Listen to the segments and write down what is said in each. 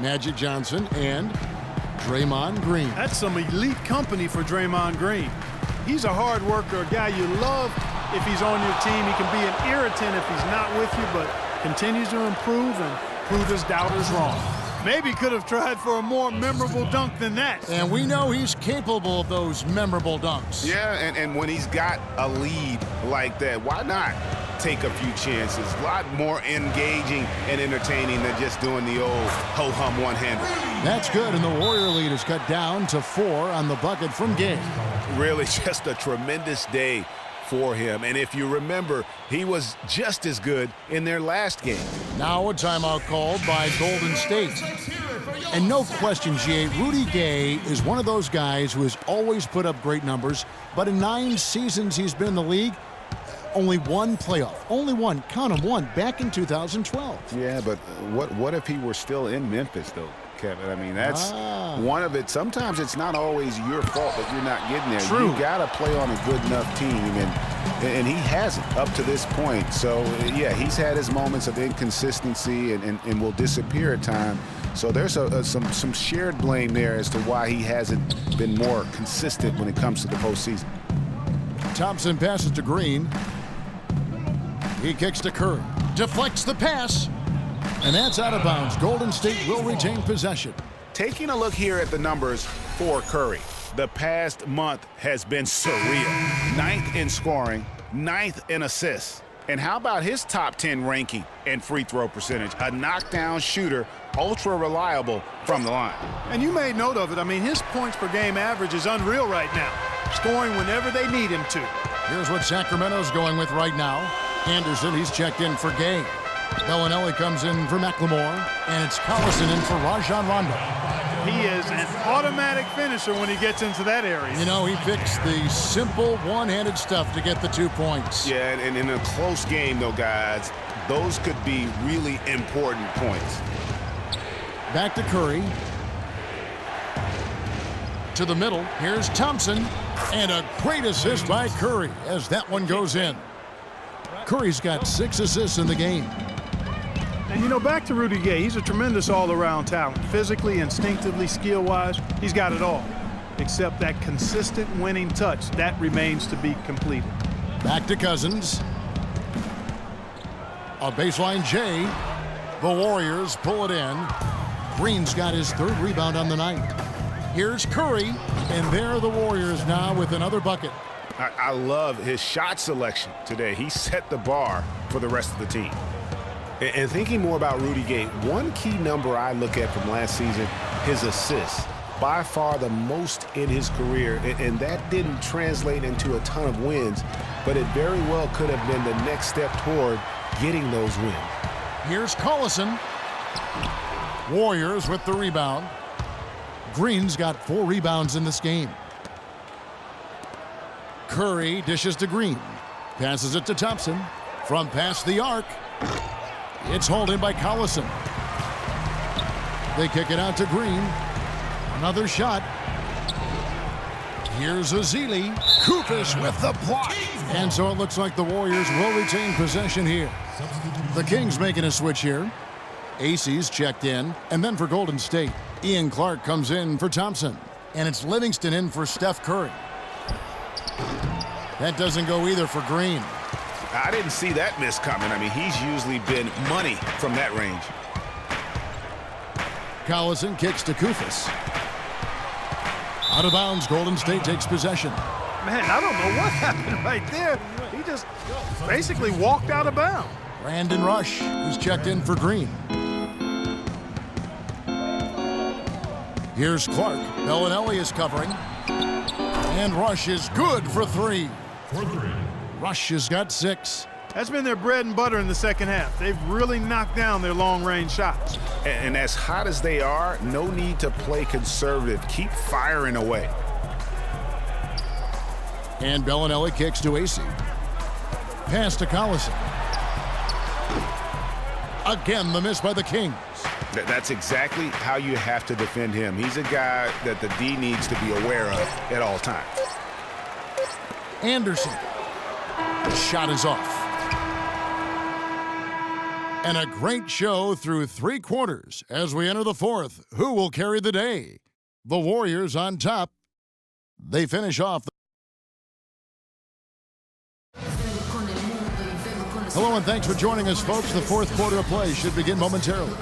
Magic Johnson, and Draymond Green. That's some elite company for Draymond Green. He's a hard worker, a guy you love if he's on your team. He can be an irritant if he's not with you, but continues to improve and prove his doubters wrong. Maybe could have tried for a more memorable dunk than that. And we know he's capable of those memorable dunks. Yeah, and when he's got a lead like that, why not take a few chances? A lot more engaging and entertaining than just doing the old ho-hum one-hander. That's good, and the Warrior lead is cut down to 4 on the bucket from Gay. Really just a tremendous day for him. And if you remember, he was just as good in their last game. Now a timeout called by Golden State. And no question, G.A., Rudy Gay is one of those guys who has always put up great numbers, but in 9 seasons he's been in the league, only one playoff. Only one. Count him, one. Back in 2012. Yeah, but what if he were still in Memphis, though, Kevin? I mean, that's one of it. Sometimes it's not always your fault that you're not getting there. True. You got to play on a good enough team, and he hasn't up to this point. So, yeah, he's had his moments of inconsistency and will disappear at times. So there's some shared blame there as to why he hasn't been more consistent when it comes to the postseason. Thompson passes to Green. He kicks to Curry. Deflects the pass. And that's out of bounds. Golden State will retain possession. Taking a look here at the numbers for Curry. The past month has been surreal. 9th in scoring, 9th in assists. And how about his top 10 ranking and free throw percentage? A knockdown shooter, ultra reliable from the line. And you made note of it. I mean, his points per game average is unreal right now, scoring whenever they need him to. Here's what Sacramento's going with right now. Anderson, he's checked in for Gay. Bellinelli comes in for McLemore, and it's Collison in for Rajon Rondo. He is an automatic finisher when he gets into that area. You know, he picks the simple one-handed stuff to get the 2 points. Yeah, and in a close game, though, guys, those could be really important points. Back to Curry. To the middle. Here's Thompson. And a great assist by Curry as that one goes in. Curry's got 6 assists in the game. And, you know, back to Rudy Gay, he's a tremendous all-around talent. Physically, instinctively, skill-wise, he's got it all. Except that consistent winning touch, that remains to be completed. Back to Cousins. A baseline J. The Warriors pull it in. Green's got his 3rd rebound on the night. Here's Curry, and there are the Warriors now with another bucket. I love his shot selection today. He set the bar for the rest of the team. And thinking more about Rudy Gay, one key number I look at from last season, his assists. By far the most in his career, and that didn't translate into a ton of wins, but it very well could have been the next step toward getting those wins. Here's Collison. Warriors with the rebound. Green's got 4 rebounds in this game. Curry dishes to Green. Passes it to Thompson. From past the arc. It's hauled in by Collison. They kick it out to Green. Another shot. Here's Ezeli. Koufos with the block. And so it looks like the Warriors will retain possession here. The Kings making a switch here. Acey's checked in. And then for Golden State, Ian Clark comes in for Thompson. And it's Livingston in for Steph Curry. That doesn't go either for Green. I didn't see that miss coming. I mean, he's usually been money from that range. Collison kicks to Koufos. Out of bounds, Golden State takes possession. Man, I don't know what happened right there. He just basically walked out of bounds. Brandon Rush, who's checked in for Green. Here's Clark. Bellinelli is covering. And Rush is good for 3. Rush has got 6. That's been their bread and butter in the second half. They've really knocked down their long-range shots. And as hot as they are, no need to play conservative. Keep firing away. And Bellinelli kicks to Acey. Pass to Collison. Again, the miss by the Kings. That's exactly how you have to defend him. He's a guy that the D needs to be aware of at all times. Anderson. The shot is off. And a great show through 3 quarters. As we enter the 4th, who will carry the day? The Warriors on top. They finish off. Hello and thanks for joining us, folks. The 4th quarter of play should begin momentarily.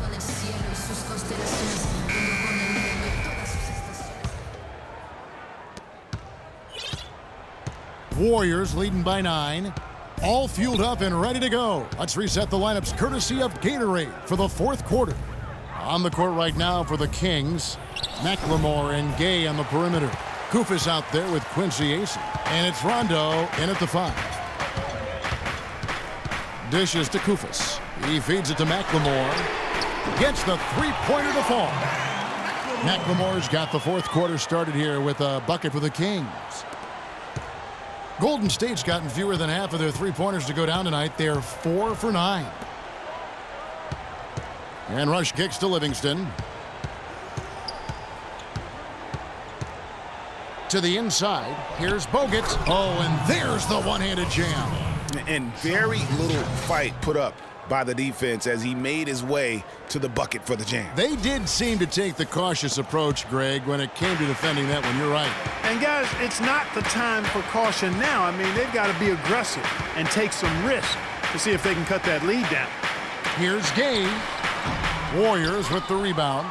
Warriors leading by 9. All fueled up and ready to go. Let's reset the lineups courtesy of Gatorade for the 4th quarter. On the court right now for the Kings, McLemore and Gay on the perimeter. Koufos out there with Quincy Acey. And it's Rondo in at the 5. Dishes to Koufos. He feeds it to McLemore. Gets the three-pointer to fall. McLemore's got the 4th quarter started here with a bucket for the Kings. Golden State's gotten fewer than half of their three-pointers to go down tonight. They're 4 for 9. And Rush kicks to Livingston. To the inside. Here's Bogut. Oh, and there's the one-handed jam. And very little fight put up by the defense as he made his way to the bucket for the jam. They did seem to take the cautious approach, Greg, when it came to defending that one. You're right. And, guys, it's not the time for caution now. I mean, they've got to be aggressive and take some risk to see if they can cut that lead down. Here's Gay. Warriors with the rebound.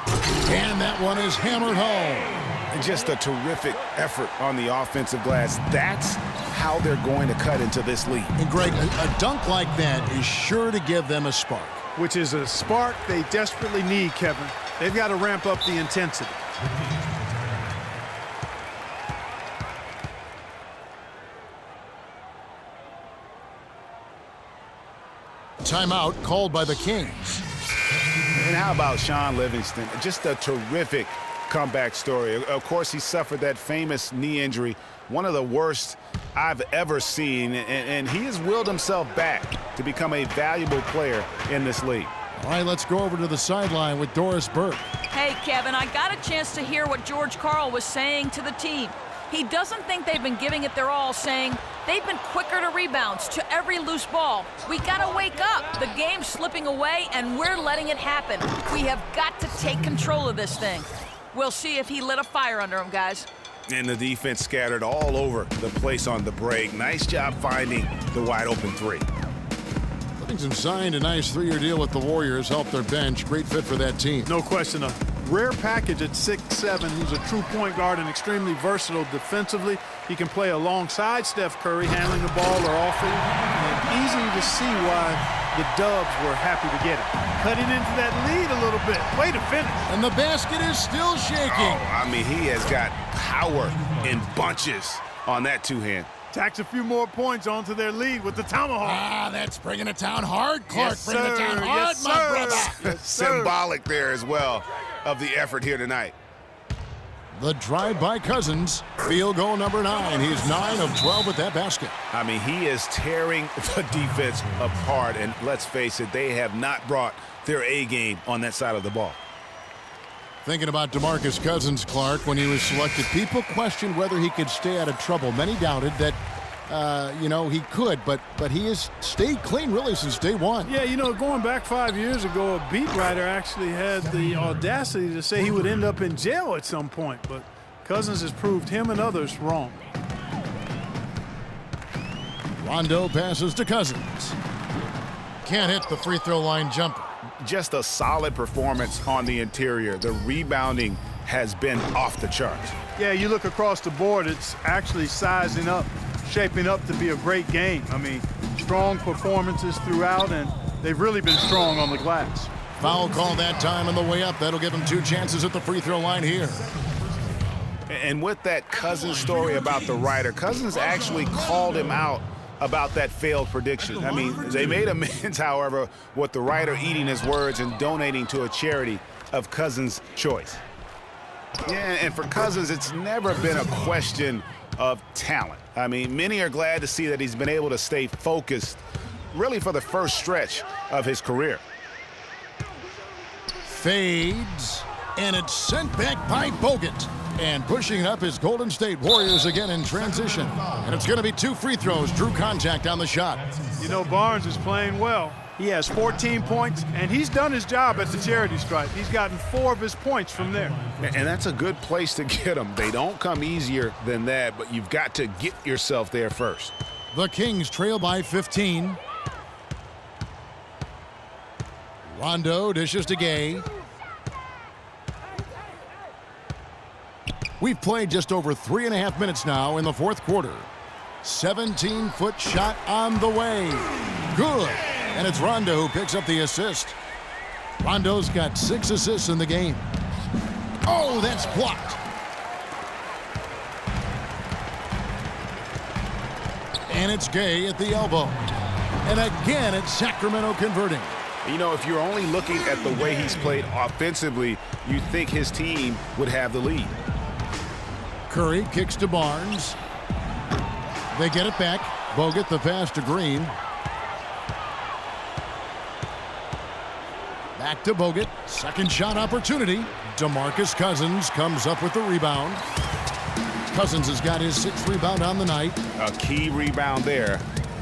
And that one is hammered home. Just a terrific effort on the offensive glass. That's how they're going to cut into this lead. And, Greg, a dunk like that is sure to give them a spark. Which is a spark they desperately need, Kevin. They've got to ramp up the intensity. Timeout called by the Kings. And how about Shaun Livingston? Just a terrific comeback story. Of course, he suffered that famous knee injury, one of the worst I've ever seen, and he has willed himself back to become a valuable player in this league. All right, let's go over to the sideline with Doris Burke. Hey, Kevin, I got a chance to hear what George Karl was saying to the team. He doesn't think they've been giving it their all, saying they've been quicker to rebounds, to every loose ball. We got to wake up. The game's slipping away, and we're letting it happen. We have got to take control of this thing. We'll see if he lit a fire under him, guys. And the defense scattered all over the place on the break. Nice job finding the wide-open 3. Livingston signed a nice 3-year deal with the Warriors, helped their bench. Great fit for that team. No question. A rare package at 6'7". He's a true point guard and extremely versatile defensively. He can play alongside Steph Curry, handling the ball or off it. And easy to see why the Dubs were happy to get him. Cutting into that lead a little bit. Way to finish. And the basket is still shaking. Oh, I mean, he has got power in bunches on that two-hand. Tacks a few more points onto their lead with the tomahawk. Ah, that's bringing it down hard, Clark. Yes, bringing it down hard, yes, my brother. Yes, sir. Symbolic there as well of the effort here tonight. The drive by Cousins. Field goal number 9. He's 9 of 12 with that basket. I mean, he is tearing the defense apart. And let's face it, they have not brought their A game on that side of the ball. Thinking about DeMarcus Cousins, Clark, when he was selected, people questioned whether he could stay out of trouble. Many doubted that, he could, but he has stayed clean really since day one. Yeah, going back 5 years ago, a beat writer actually had the audacity to say he would end up in jail at some point, but Cousins has proved him and others wrong. Rondo passes to Cousins. Can't hit the free throw line jumper. Just a solid performance on the interior. The rebounding has been off the charts. Yeah, you look across the board, it's actually sizing up, shaping up to be a great game. I mean, strong performances throughout, and they've really been strong on the glass. Foul call that time on the way up. That'll give him 2 chances at the free throw line here. And with that Cousins story about the writer, Cousins actually called him out about that failed prediction. I mean, they made amends, however, with the writer eating his words and donating to a charity of Cousins' choice. Yeah, and for Cousins, it's never been a question of talent. I mean, many are glad to see that he's been able to stay focused really for the first stretch of his career. Fades, and it's sent back by Bogut. And pushing up his Golden State Warriors again in transition. And it's going to be 2 free throws. Drew contact on the shot. Barnes is playing well. He has 14 points, and he's done his job at the charity stripe. He's gotten 4 of his points from there. And that's a good place to get them. They don't come easier than that, but you've got to get yourself there first. The Kings trail by 15. Rondo dishes to Gay. We've played just over 3.5 minutes now in the fourth quarter. 17-foot shot on the way. Good. And it's Rondo who picks up the assist. Rondo's got 6 assists in the game. Oh, that's blocked. And it's Gay at the elbow. And again, it's Sacramento converting. You know, if you're only looking at the way he's played offensively, you'd think his team would have the lead. Curry kicks to Barnes. They get it back. Bogut the pass to Green. Back to Bogut. Second shot opportunity. DeMarcus Cousins comes up with the rebound. Cousins has got his 6th rebound on the night. A key rebound there,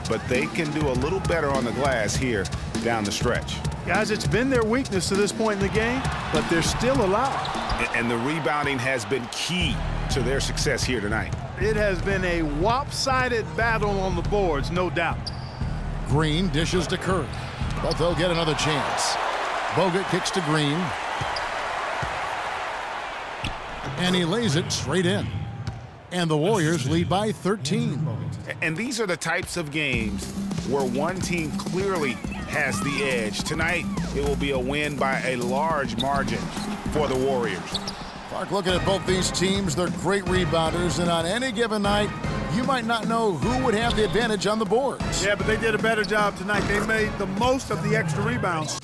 but they can do a little better on the glass here down the stretch. Guys, it's been their weakness to this point in the game, but they're still alive. And the rebounding has been key to their success here tonight. It has been a lopsided battle on the boards, no doubt. Green dishes to Curry, but they'll get another chance. Bogut kicks to Green. And he lays it straight in. And the Warriors lead by 13. And these are the types of games where one team clearly has the edge. Tonight, it will be a win by a large margin for the Warriors. Clark, looking at both these teams, they're great rebounders, and on any given night, you might not know who would have the advantage on the boards. Yeah, but they did a better job tonight. They made the most of the extra rebounds.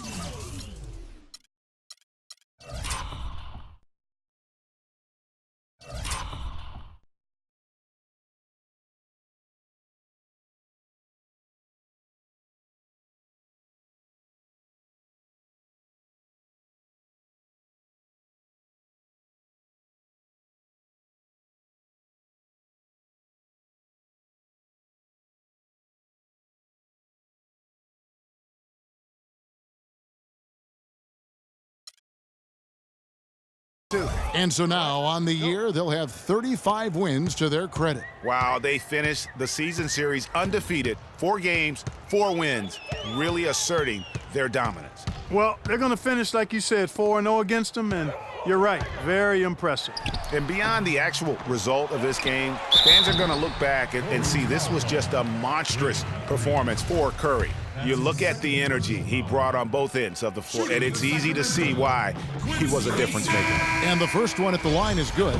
And so now, on the year, they'll have 35 wins to their credit. Wow, they finished the season series undefeated. 4 games, 4 wins, really asserting their dominance. Well, they're going to finish, like you said, 4-0 against them, and you're right, very impressive. And beyond the actual result of this game, fans are going to look back and see this was just a monstrous performance for Curry. You look at the energy he brought on both ends of the floor, and it's easy to see why he was a difference maker. And the first one at the line is good.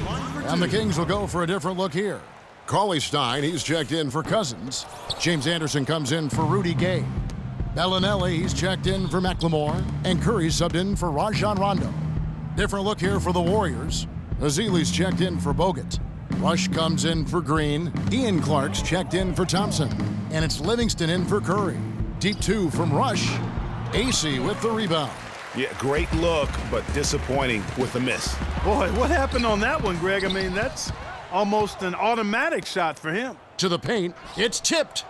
And the Kings will go for a different look here. Cauley-Stein, he's checked in for Cousins. James Anderson comes in for Rudy Gay. Bellinelli, he's checked in for McLemore. And Curry subbed in for Rajon Rondo. Different look here for the Warriors. Ezeli's checked in for Bogut. Rush comes in for Green. Ian Clark's checked in for Thompson. And it's Livingston in for Curry. Deep 2 from Rush. AC with the rebound. Yeah, great look, but disappointing with the miss. Boy, what happened on that one, Greg? I mean, that's almost an automatic shot for him. To the paint, it's tipped.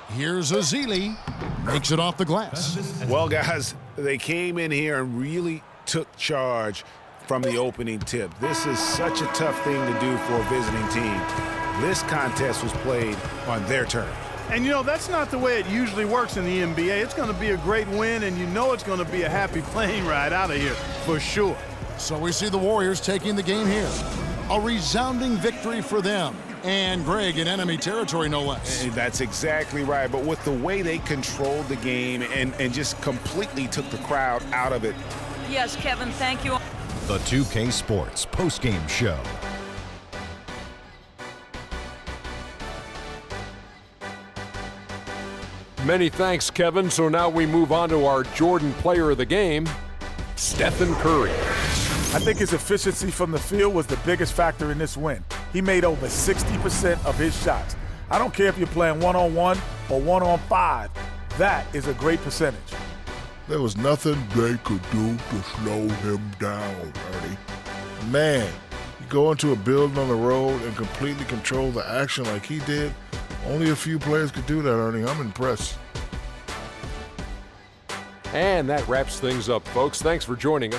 Here's Ezeli. Makes it off the glass. Well, guys, they came in here and really took charge from the opening tip. This is such a tough thing to do for a visiting team. This contest was played on their terms. And, you know, that's not the way it usually works in the NBA. It's going to be a great win, and you know it's going to be a happy plane ride out of here, for sure. So we see the Warriors taking the game here. A resounding victory for them. And, Greg, in enemy territory, no less. That's exactly right. But with the way they controlled the game and just completely took the crowd out of it. Yes, Kevin, thank you. The 2K Sports postgame show. Many thanks, Kevin. So now we move on to our Jordan player of the game, Stephen Curry. I think his efficiency from the field was the biggest factor in this win. He made over 60% of his shots. I don't care if you're playing one-on-one or one-on-5. That is a great percentage. There was nothing they could do to slow him down, Ernie. Man, you go into a building on the road and completely control the action like he did. Only a few players could do that, Ernie. I'm impressed. And that wraps things up, folks. Thanks for joining us.